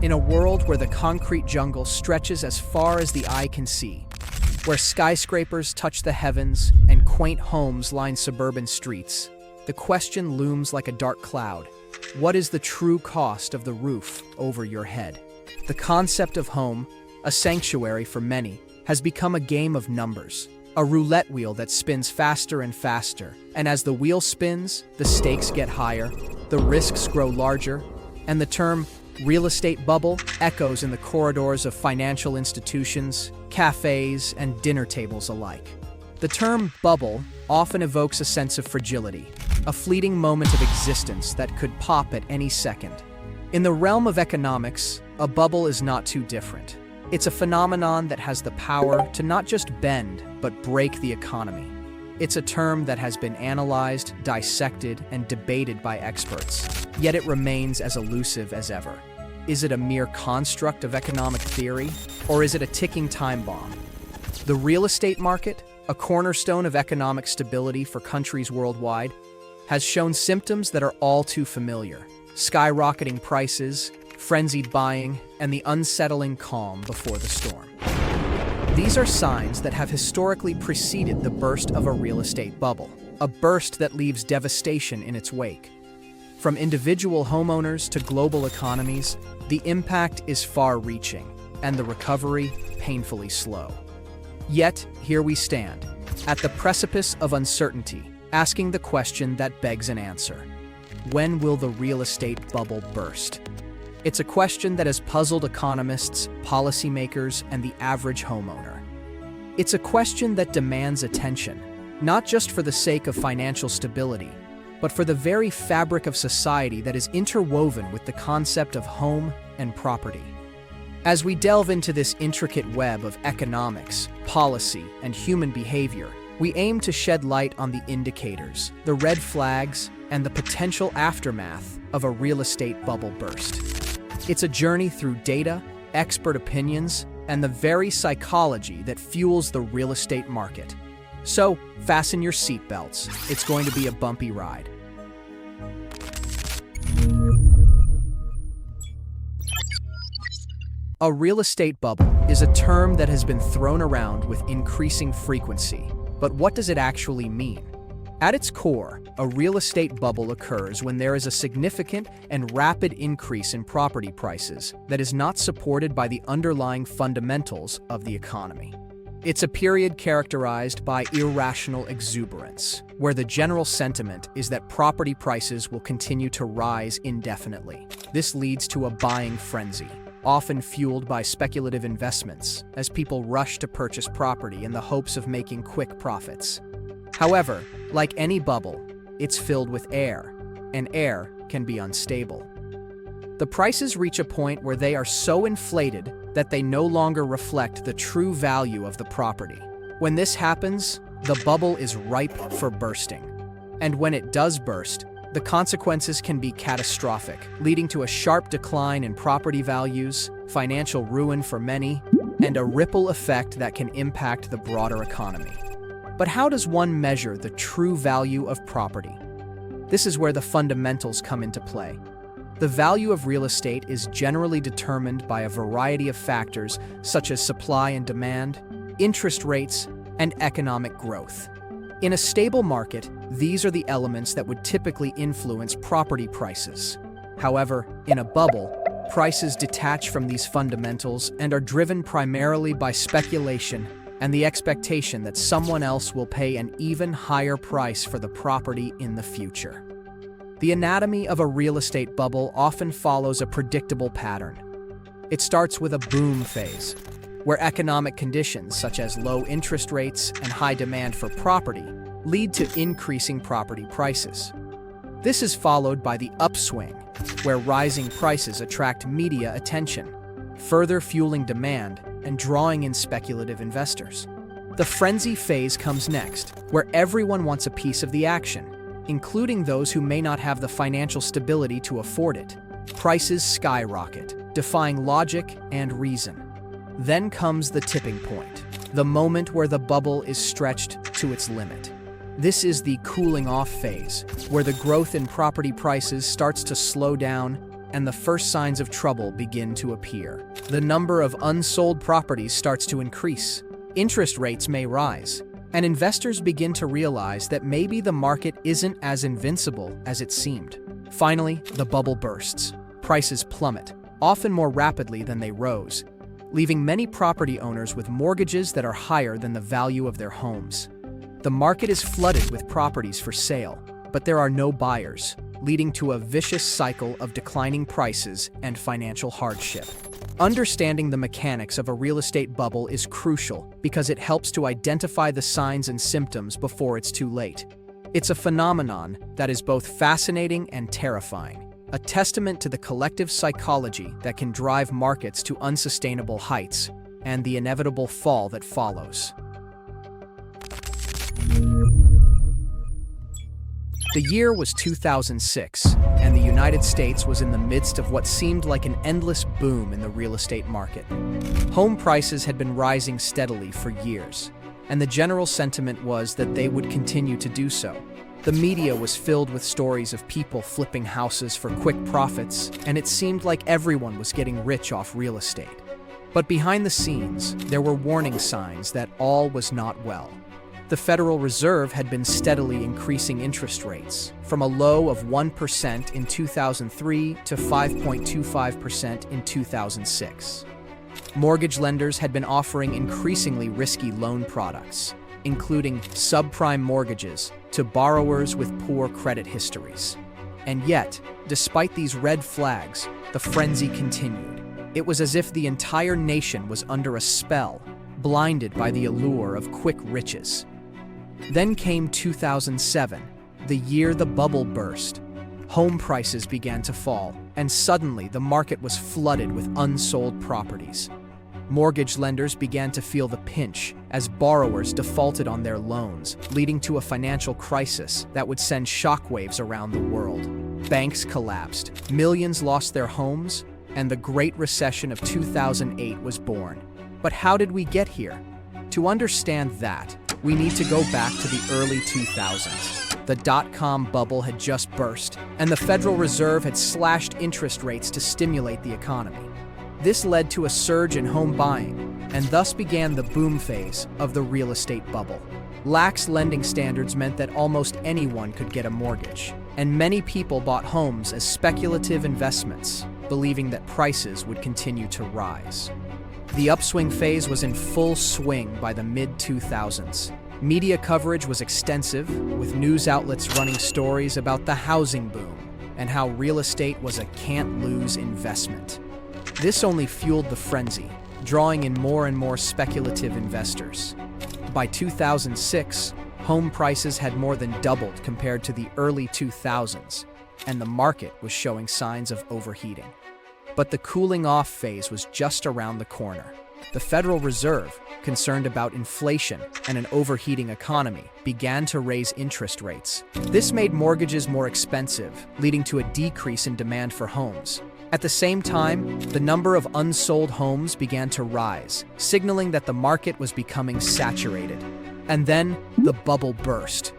In a world where the concrete jungle stretches as far as the eye can see, where skyscrapers touch the heavens and quaint homes line suburban streets, the question looms like a dark cloud. What is the true cost of the roof over your head? The concept of home, a sanctuary for many, has become a game of numbers, a roulette wheel that spins faster and faster. And as the wheel spins, the stakes get higher, the risks grow larger, and the term real estate bubble echoes in the corridors of financial institutions, cafes, and dinner tables alike. The term bubble often evokes a sense of fragility, a fleeting moment of existence that could pop at any second. In the realm of economics, a bubble is not too different. It's a phenomenon that has the power to not just bend, but break the economy. It's a term that has been analyzed, dissected, and debated by experts, yet it remains as elusive as ever. Is it a mere construct of economic theory, or is it a ticking time bomb? The real estate market, a cornerstone of economic stability for countries worldwide, has shown symptoms that are all too familiar: skyrocketing prices, frenzied buying, and the unsettling calm before the storm. These are signs that have historically preceded the burst of a real estate bubble, a burst that leaves devastation in its wake. From individual homeowners to global economies, the impact is far-reaching, and the recovery painfully slow. Yet, here we stand, at the precipice of uncertainty, asking the question that begs an answer. When will the real estate bubble burst? It's a question that has puzzled economists, policymakers, and the average homeowner. It's a question that demands attention, not just for the sake of financial stability, but for the very fabric of society that is interwoven with the concept of home and property. As we delve into this intricate web of economics, policy, and human behavior, we aim to shed light on the indicators, the red flags, and the potential aftermath of a real estate bubble burst. It's a journey through data, expert opinions, and the very psychology that fuels the real estate market. So, fasten your seatbelts. It's going to be a bumpy ride. A real estate bubble is a term that has been thrown around with increasing frequency. But what does it actually mean? At its core, a real estate bubble occurs when there is a significant and rapid increase in property prices that is not supported by the underlying fundamentals of the economy. It's a period characterized by irrational exuberance, where the general sentiment is that property prices will continue to rise indefinitely. This leads to a buying frenzy, often fueled by speculative investments, as people rush to purchase property in the hopes of making quick profits. However, like any bubble, it's filled with air, and air can be unstable. The prices reach a point where they are so inflated that they no longer reflect the true value of the property. When this happens, the bubble is ripe for bursting. And when it does burst, the consequences can be catastrophic, leading to a sharp decline in property values, financial ruin for many, and a ripple effect that can impact the broader economy. But how does one measure the true value of property? This is where the fundamentals come into play. The value of real estate is generally determined by a variety of factors such as supply and demand, interest rates, and economic growth. In a stable market, these are the elements that would typically influence property prices. However, in a bubble, prices detach from these fundamentals and are driven primarily by speculation and the expectation that someone else will pay an even higher price for the property in the future. The anatomy of a real estate bubble often follows a predictable pattern. It starts with a boom phase, where economic conditions such as low interest rates and high demand for property lead to increasing property prices. This is followed by the upswing, where rising prices attract media attention, further fueling demand and drawing in speculative investors. The frenzy phase comes next, where everyone wants a piece of the action, including those who may not have the financial stability to afford it. Prices skyrocket, defying logic and reason. Then comes the tipping point, the moment where the bubble is stretched to its limit. This is the cooling off phase, where the growth in property prices starts to slow down and the first signs of trouble begin to appear. The number of unsold properties starts to increase. Interest rates may rise, and investors begin to realize that maybe the market isn't as invincible as it seemed. Finally, the bubble bursts. Prices plummet, often more rapidly than they rose, leaving many property owners with mortgages that are higher than the value of their homes. The market is flooded with properties for sale, but there are no buyers, leading to a vicious cycle of declining prices and financial hardship. Understanding the mechanics of a real estate bubble is crucial because it helps to identify the signs and symptoms before it's too late. It's a phenomenon that is both fascinating and terrifying, a testament to the collective psychology that can drive markets to unsustainable heights and the inevitable fall that follows. The year was 2006, and the United States was in the midst of what seemed like an endless boom in the real estate market. Home prices had been rising steadily for years, and the general sentiment was that they would continue to do so. The media was filled with stories of people flipping houses for quick profits, and it seemed like everyone was getting rich off real estate. But behind the scenes, there were warning signs that all was not well. The Federal Reserve had been steadily increasing interest rates, from a low of 1% in 2003 to 5.25% in 2006. Mortgage lenders had been offering increasingly risky loan products, including subprime mortgages, to borrowers with poor credit histories. And yet, despite these red flags, the frenzy continued. It was as if the entire nation was under a spell, blinded by the allure of quick riches. Then came 2007, the year the bubble burst. Home prices began to fall, and suddenly the market was flooded with unsold properties. Mortgage lenders began to feel the pinch as borrowers defaulted on their loans, leading to a financial crisis that would send shockwaves around the world. Banks collapsed, millions lost their homes, and the Great Recession of 2008 was born. But how did we get here? To understand that, we need to go back to the early 2000s. The dot-com bubble had just burst, and the Federal Reserve had slashed interest rates to stimulate the economy. This led to a surge in home buying, and thus began the boom phase of the real estate bubble. Lax lending standards meant that almost anyone could get a mortgage, and many people bought homes as speculative investments, believing that prices would continue to rise. The upswing phase was in full swing by the mid-2000s. Media coverage was extensive, with news outlets running stories about the housing boom and how real estate was a can't-lose investment. This only fueled the frenzy, drawing in more and more speculative investors. By 2006, home prices had more than doubled compared to the early 2000s, and the market was showing signs of overheating. But the cooling-off phase was just around the corner. The Federal Reserve, concerned about inflation and an overheating economy, began to raise interest rates. This made mortgages more expensive, leading to a decrease in demand for homes. At the same time, the number of unsold homes began to rise, signaling that the market was becoming saturated. And then, the bubble burst.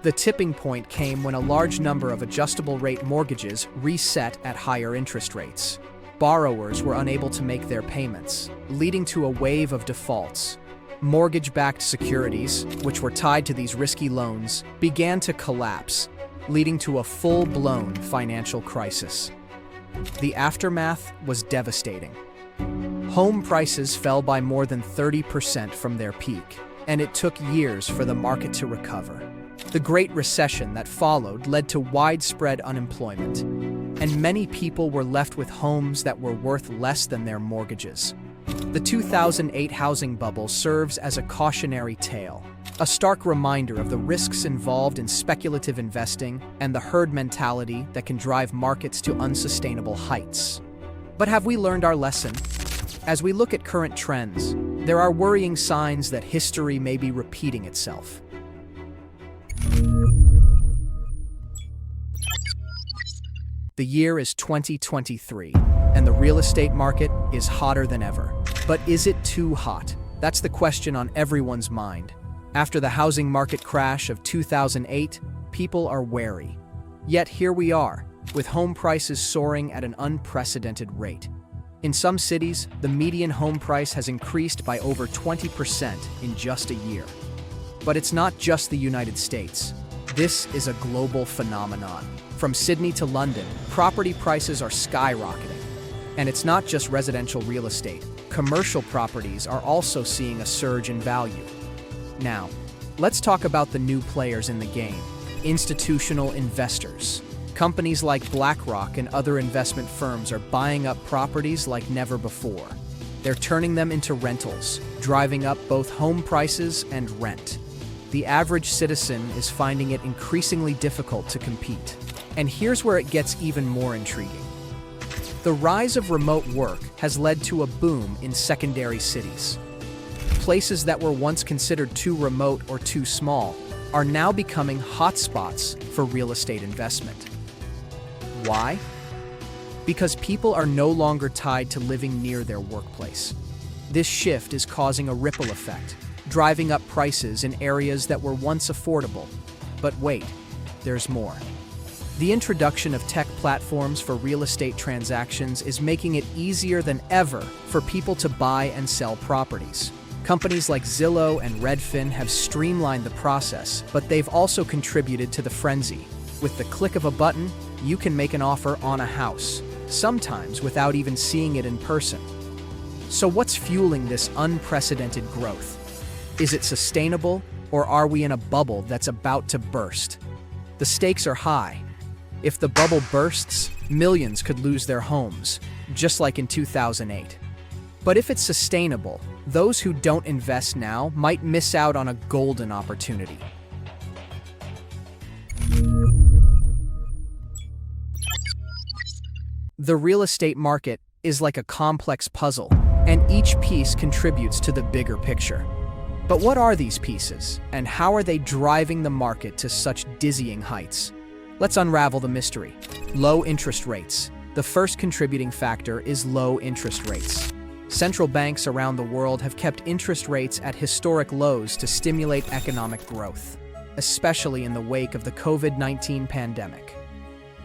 The tipping point came when a large number of adjustable-rate mortgages reset at higher interest rates. Borrowers were unable to make their payments, leading to a wave of defaults. Mortgage-backed securities, which were tied to these risky loans, began to collapse, leading to a full-blown financial crisis. The aftermath was devastating. Home prices fell by more than 30% from their peak, and it took years for the market to recover. The Great Recession that followed led to widespread unemployment, and many people were left with homes that were worth less than their mortgages. The 2008 housing bubble serves as a cautionary tale, a stark reminder of the risks involved in speculative investing and the herd mentality that can drive markets to unsustainable heights. But have we learned our lesson? As we look at current trends, there are worrying signs that history may be repeating itself. The year is 2023, and the real estate market is hotter than ever. But is it too hot? That's the question on everyone's mind. After the housing market crash of 2008, people are wary. Yet here we are, with home prices soaring at an unprecedented rate. In some cities, the median home price has increased by over 20% in just a year. But it's not just the United States. This is a global phenomenon. From Sydney to London, property prices are skyrocketing. And it's not just residential real estate. Commercial properties are also seeing a surge in value. Now, let's talk about the new players in the game: institutional investors. Companies like BlackRock and other investment firms are buying up properties like never before. They're turning them into rentals, driving up both home prices and rent. The average citizen is finding it increasingly difficult to compete. And here's where it gets even more intriguing. The rise of remote work has led to a boom in secondary cities. Places that were once considered too remote or too small are now becoming hotspots for real estate investment. Why? Because people are no longer tied to living near their workplace. This shift is causing a ripple effect, driving up prices in areas that were once affordable. But wait, there's more. The introduction of tech platforms for real estate transactions is making it easier than ever for people to buy and sell properties. Companies like Zillow and Redfin have streamlined the process, but they've also contributed to the frenzy. With the click of a button, you can make an offer on a house, sometimes without even seeing it in person. So what's fueling this unprecedented growth? Is it sustainable, or are we in a bubble that's about to burst? The stakes are high. If the bubble bursts, millions could lose their homes, just like in 2008. But if it's sustainable, those who don't invest now might miss out on a golden opportunity. The real estate market is like a complex puzzle, and each piece contributes to the bigger picture. But what are these pieces, and how are they driving the market to such dizzying heights? Let's unravel the mystery. Low interest rates. The first contributing factor is low interest rates. Central banks around the world have kept interest rates at historic lows to stimulate economic growth, especially in the wake of the COVID-19 pandemic.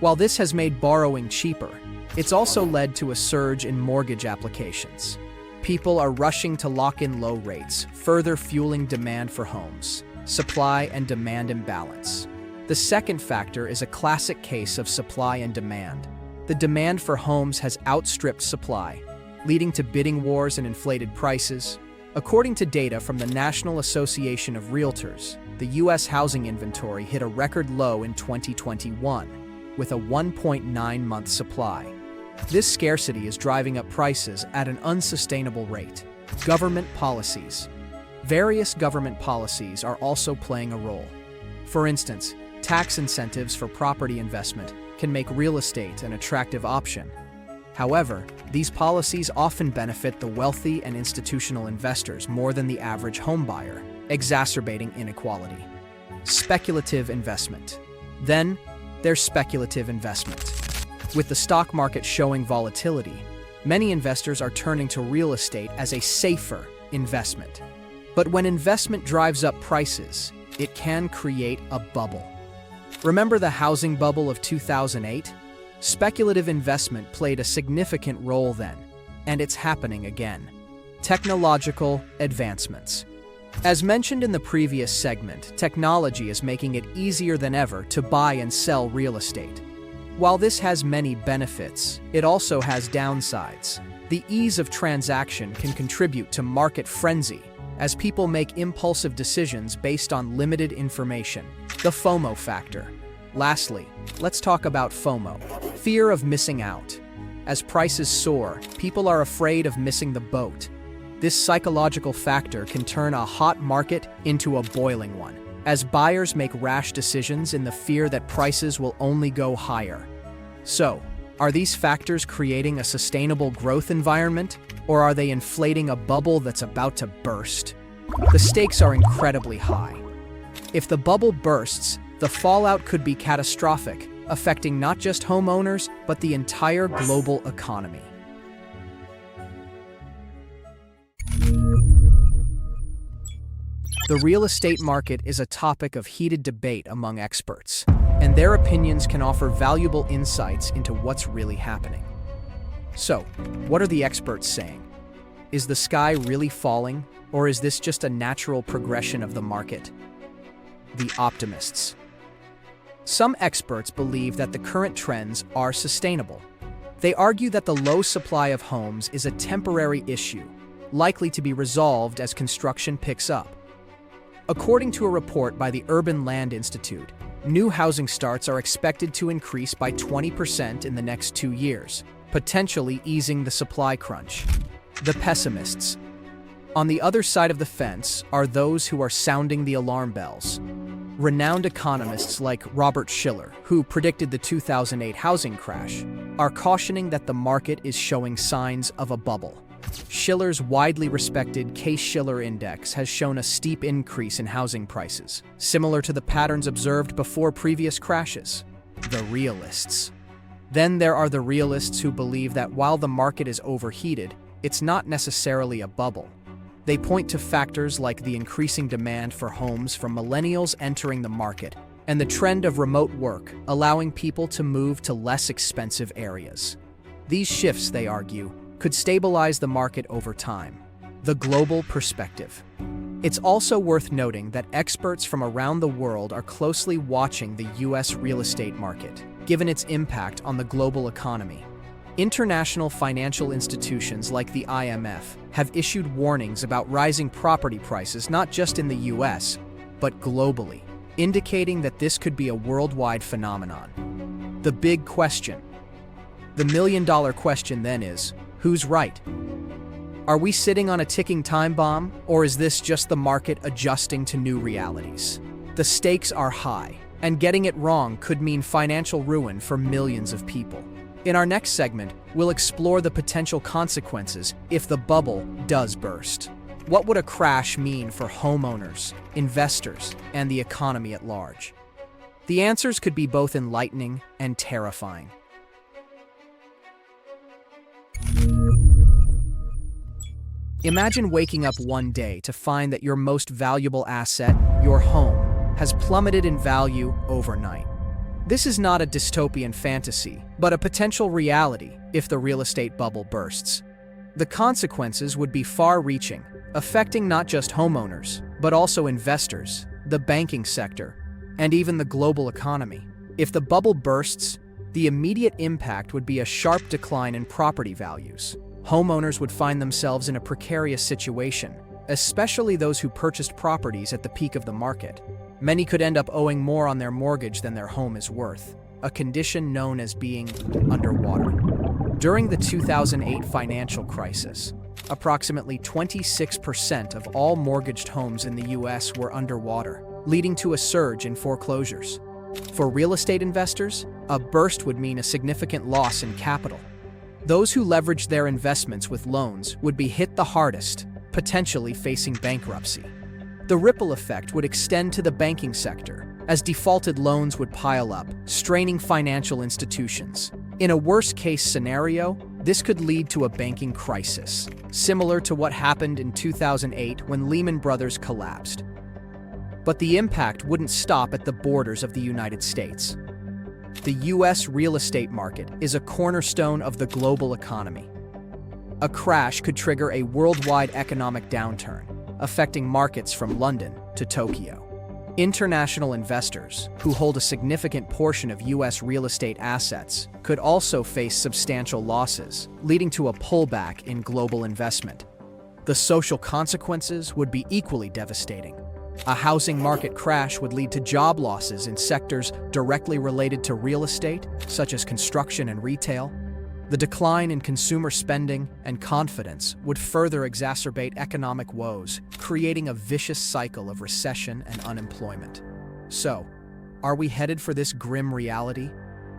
While this has made borrowing cheaper, it's also led to a surge in mortgage applications. People are rushing to lock in low rates, further fueling demand for homes. Supply and demand imbalance. The second factor is a classic case of supply and demand. The demand for homes has outstripped supply, leading to bidding wars and inflated prices. According to data from the National Association of Realtors, the U.S. housing inventory hit a record low in 2021, with a 1.9-month supply. This scarcity is driving up prices at an unsustainable rate. Government policies. Various government policies are also playing a role. For instance, tax incentives for property investment can make real estate an attractive option. However, these policies often benefit the wealthy and institutional investors more than the average homebuyer, exacerbating inequality. Speculative investment. Then, there's speculative investment. With the stock market showing volatility, many investors are turning to real estate as a safer investment. But when investment drives up prices, it can create a bubble. Remember the housing bubble of 2008? Speculative investment played a significant role then, and it's happening again. Technological advancements. As mentioned in the previous segment, technology is making it easier than ever to buy and sell real estate. While this has many benefits, it also has downsides. The ease of transaction can contribute to market frenzy, as people make impulsive decisions based on limited information. The FOMO factor. Lastly, let's talk about FOMO, fear of missing out. As prices soar, people are afraid of missing the boat. This psychological factor can turn a hot market into a boiling one, as buyers make rash decisions in the fear that prices will only go higher. So, are these factors creating a sustainable growth environment, or are they inflating a bubble that's about to burst? The stakes are incredibly high. If the bubble bursts, the fallout could be catastrophic, affecting not just homeowners, but the entire global economy. The real estate market is a topic of heated debate among experts. and their opinions can offer valuable insights into what's really happening. So, what are the experts saying? Is the sky really falling, or is this just a natural progression of the market? The optimists. Some experts believe that the current trends are sustainable. They argue that the low supply of homes is a temporary issue, likely to be resolved as construction picks up. According to a report by the Urban Land Institute, new housing starts are expected to increase by 20% in the next 2 years, potentially easing the supply crunch. The pessimists. On the other side of the fence are those who are sounding the alarm bells. Renowned economists like Robert Shiller, who predicted the 2008 housing crash, are cautioning that the market is showing signs of a bubble. Shiller's widely respected Case-Shiller index has shown a steep increase in housing prices, similar to the patterns observed before previous crashes. The realists. Then there are the realists who believe that while the market is overheated, it's not necessarily a bubble. They point to factors like the increasing demand for homes from millennials entering the market and the trend of remote work, allowing people to move to less expensive areas. These shifts, they argue, could stabilize the market over time. The global perspective. It's also worth noting that experts from around the world are closely watching the U.S. real estate market, given its impact on the global economy. International financial institutions like the IMF have issued warnings about rising property prices not just in the US, but globally, indicating that this could be a worldwide phenomenon. The big question. The million-dollar question then is, who's right? Are we sitting on a ticking time bomb, or is this just the market adjusting to new realities? The stakes are high, and getting it wrong could mean financial ruin for millions of people. In our next segment, we'll explore the potential consequences if the bubble does burst. What would a crash mean for homeowners, investors, and the economy at large? The answers could be both enlightening and terrifying. Imagine waking up one day to find that your most valuable asset, your home, has plummeted in value overnight. This is not a dystopian fantasy, but a potential reality if the real estate bubble bursts. The consequences would be far-reaching, affecting not just homeowners, but also investors, the banking sector, and even the global economy. If the bubble bursts, the immediate impact would be a sharp decline in property values. Homeowners would find themselves in a precarious situation, especially those who purchased properties at the peak of the market. Many could end up owing more on their mortgage than their home is worth, a condition known as being underwater. During the 2008 financial crisis, approximately 26% of all mortgaged homes in the US were underwater, leading to a surge in foreclosures. For real estate investors, a burst would mean a significant loss in capital. Those who leveraged their investments with loans would be hit the hardest, potentially facing bankruptcy. The ripple effect would extend to the banking sector, as defaulted loans would pile up, straining financial institutions. In a worst-case scenario, this could lead to a banking crisis, similar to what happened in 2008 when Lehman Brothers collapsed. But the impact wouldn't stop at the borders of the United States. The U.S. real estate market is a cornerstone of the global economy. A crash could trigger a worldwide economic downturn, affecting markets from London to Tokyo. International investors, who hold a significant portion of U.S. real estate assets, could also face substantial losses, leading to a pullback in global investment. The social consequences would be equally devastating. A housing market crash would lead to job losses in sectors directly related to real estate, such as construction and retail. The decline in consumer spending and confidence would further exacerbate economic woes, creating a vicious cycle of recession and unemployment. So, are we headed for this grim reality,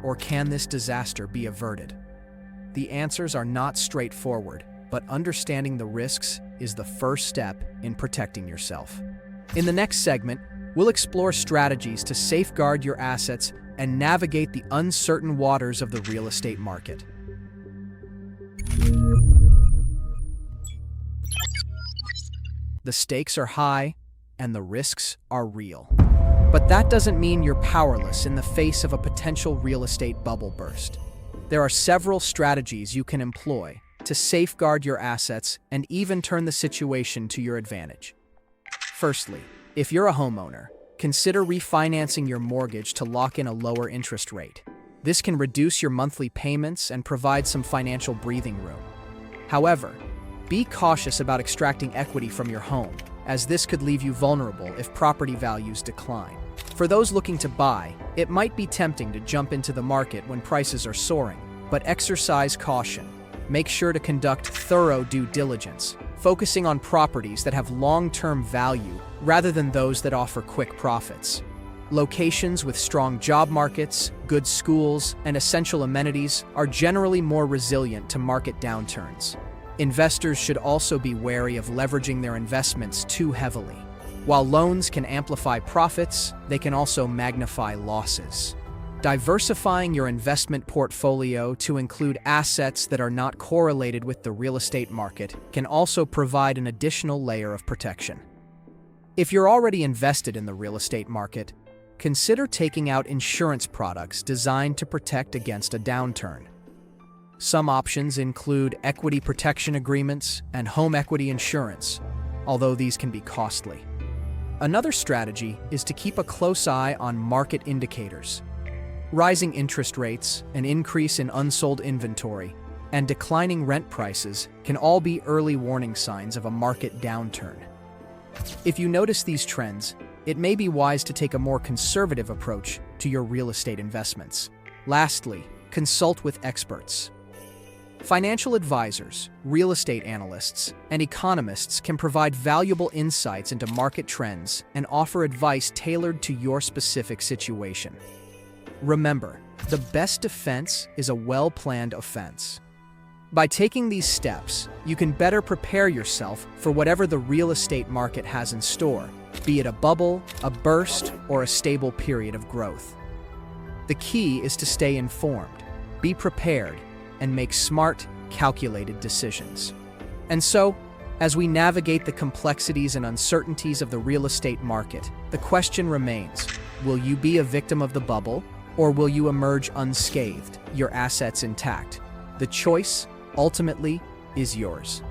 or can this disaster be averted? The answers are not straightforward, but understanding the risks is the first step in protecting yourself. In the next segment, we'll explore strategies to safeguard your assets and navigate the uncertain waters of the real estate market. The stakes are high, and the risks are real. But that doesn't mean you're powerless in the face of a potential real estate bubble burst. There are several strategies you can employ to safeguard your assets and even turn the situation to your advantage. Firstly, if you're a homeowner, consider refinancing your mortgage to lock in a lower interest rate. This can reduce your monthly payments and provide some financial breathing room. However, be cautious about extracting equity from your home, as this could leave you vulnerable if property values decline. For those looking to buy, it might be tempting to jump into the market when prices are soaring, but exercise caution. Make sure to conduct thorough due diligence, focusing on properties that have long-term value rather than those that offer quick profits. Locations with strong job markets, good schools, and essential amenities are generally more resilient to market downturns. Investors should also be wary of leveraging their investments too heavily. While loans can amplify profits, they can also magnify losses. Diversifying your investment portfolio to include assets that are not correlated with the real estate market can also provide an additional layer of protection. If you're already invested in the real estate market, consider taking out insurance products designed to protect against a downturn. Some options include equity protection agreements and home equity insurance, although these can be costly. Another strategy is to keep a close eye on market indicators. Rising interest rates, an increase in unsold inventory, and declining rent prices can all be early warning signs of a market downturn. If you notice these trends, it may be wise to take a more conservative approach to your real estate investments. Lastly, consult with experts. Financial advisors, real estate analysts, and economists can provide valuable insights into market trends and offer advice tailored to your specific situation. Remember, the best defense is a well-planned offense. By taking these steps, you can better prepare yourself for whatever the real estate market has in store, be it a bubble, a burst, or a stable period of growth. The key is to stay informed, be prepared, and make smart, calculated decisions. And so, as we navigate the complexities and uncertainties of the real estate market, the question remains, will you be a victim of the bubble, or will you emerge unscathed, your assets intact? The choice, ultimately, is yours.